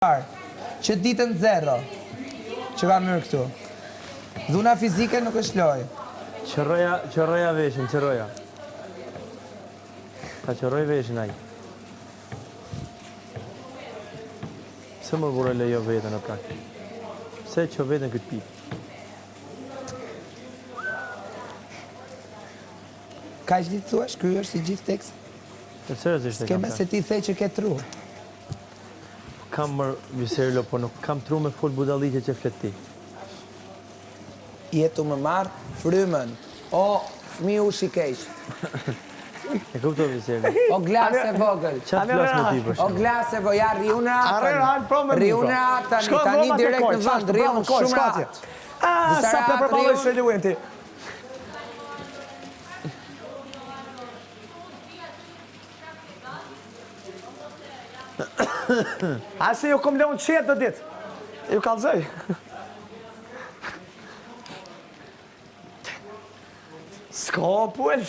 Që ditën 0 që ka mërë këtu. Dhuna fizike nuk është loj. Qërroja veshin, qërroja. Ta qërroj veshin aj. Pse më vure lejo vetën e prak? Pse që vetën këtë pip? Ka që ditë thuash, kjo është i gjithë tekst. Seriozisht e kam S'keme se ti the që ke tru. Kam mërë Vserlo, po nuk kam tru me full budalitje që flet ti. Jetu më marrë frymën. O, fëmiu shikesh. E kupto Vserlo. O glasë e vogël. Qa të flas me ti për O glasë e vogël, ja riune atën. Riune atën, tani direkt në vënd, riune shumë ratë. Sa për përbaloj se lujen ti. Ase ju kom leon qetë në ditë. Ju kalzoj. S'ka puel.